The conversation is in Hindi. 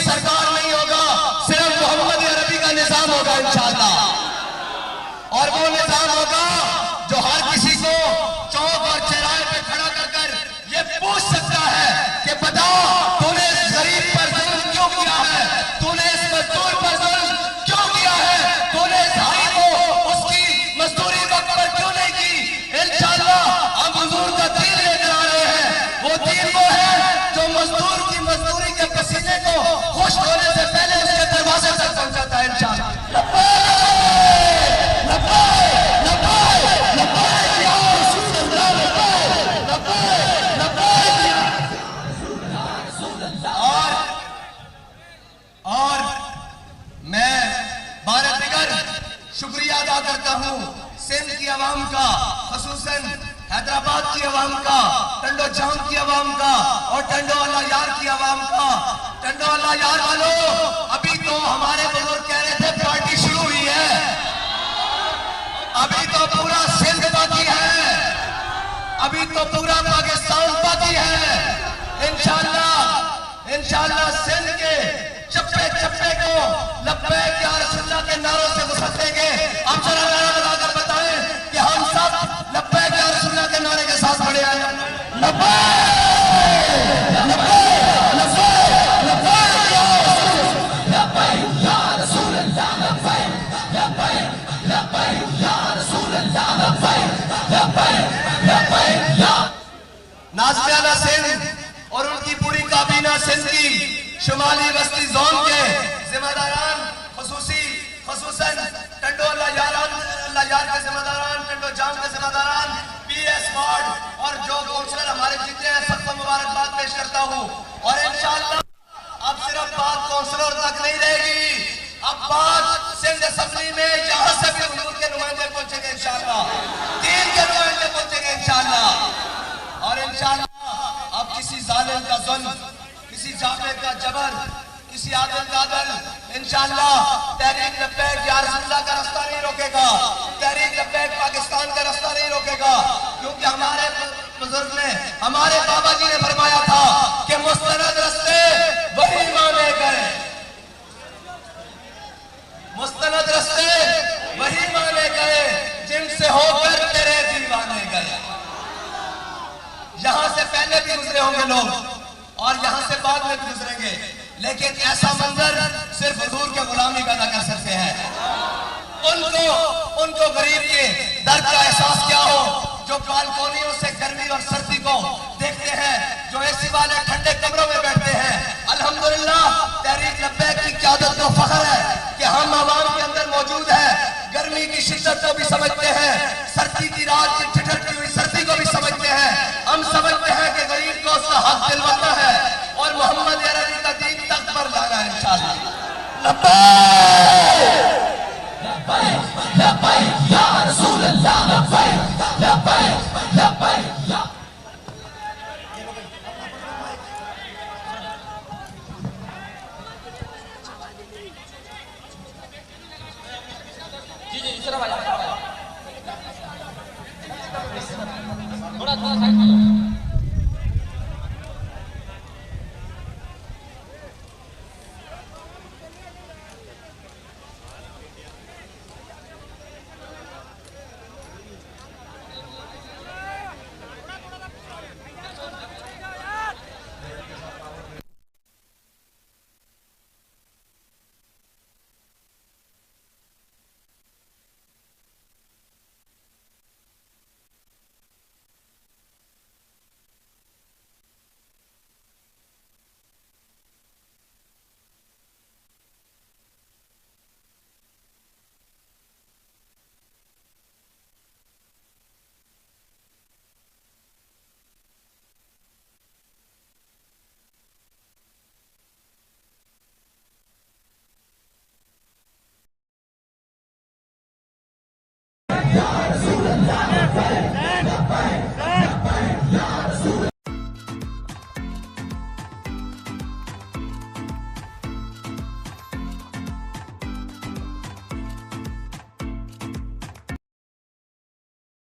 सरकार नहीं होगा, सिर्फ मोहम्मद अरबी का निजाम होगा इंशाअल्लाह। और वो निजाम होगा जो हर किसी को चौक और चौराहे पे खड़ा कर ये पूछ सकता है कि बता तूने इस गरीब पर जुल्म क्यों किया है, तूने इस मजदूर पर जुल्म क्यों किया है, तूने इस भाई को उसकी मजदूरी वक्त पर क्यों नहीं की। इंशाअल्लाह हम हुजूर का दीन लेकर आ रहे हैं। वो दीन वो है जो मजदूर की मजदूरी के पसीने को खुश होने से पहले उसके दरवाजे तक पहुंचाता है इंशाअल्लाह। और मैं बार दिगर शुक्रिया अदा करता हूँ सिंध की आवाम का, खसूसन हैदराबाद की आवाम का, टंडो जाम की आवाम का और टंडो वाला यार की आवाम का। टंडो वाला यार वालों, अभी तो हमारे बुजुर्ग कह रहे थे पार्टी शुरू हुई है, अभी तो पूरा सिंध बाकी है, अभी तो पूरा पाकिस्तान बाकी है। इंशाअल्लाह सिंध के चप्पे चप्पे को लब्बैक या रसूलुल्लाह के नारों से गुस्सा देंगे। आप जरा नारा लगाकर बताएं कि हम सब लब्बैक या रसूलुल्लाह के नारे के साथ खड़े हैं। नाज़ियाना सिंध और उनकी पूरी काबीना सिंध की शुमाली वस्ती जोन के जिम्मेदारान, खसूसन टंडो यार के जिम्मेदारान, टंडो जाम के जिम्मेदारान, पीएस वार्ड और जो काउंसलर हमारे जीते हैं, सबको मुबारकबाद पेश करता हूँ। और इंशाअल्लाह अब सिर्फ बात काउंसलर तक नहीं रहेगी, अब बात सिंध असेंबली में जहां से भी हुजूर के नुमाइंदे पहुंचेंगे इंशाअल्लाह, दीन के नुमाइंदे पहुंचेंगे इंशाअल्लाह। और इंशाअल्लाह अब किसी जालिम का जुल्म, किसी जालिम का जबर, किसी आदिल का अदल इंशाअल्लाह तहरीक लब्बैक या रसूलुल्लाह का रास्ता नहीं रोकेगा, तहरीक लब्बैक पाकिस्तान का रास्ता नहीं रोकेगा। क्योंकि हमारे बुजुर्ग ने, हमारे बाबा जी ने फरमाया था कि मुस्तनद रास्ते वही माने गए, मुस्तनद रास्ते वही माने गए जिनसे होकर तेरे दीवाने गए। यहां से पहले भी गुजरे होंगे लोग और यहां से बाद में भी गुजरेंगे, लेकिन ऐसा मंजर सिर्फ हुजूर के गुलामी पैदा कर सकते हैं। उनको गरीब के दर्द का एहसास क्या हो, जो बालकोनियों से गर्मी और सर्दी को देखते हैं, जो एसी वाले ठंडे कमरों में बैठते हैं। अल्हम्दुलिल्लाह तहरीक लब्बैक की क़यादत को फख्र है कि हम आवाम के अंदर मौजूद है, गर्मी की शिद्दत को भी समझते हैं, सर्दी की रात की ठिठुरती हुई सर्दी को भी समझते हैं। हम समझते हैं कि गरीब को उसका हक दिलवाना है और मोहम्मद अरबी का दीन तख्त पर लाना है इंशाअल्लाह।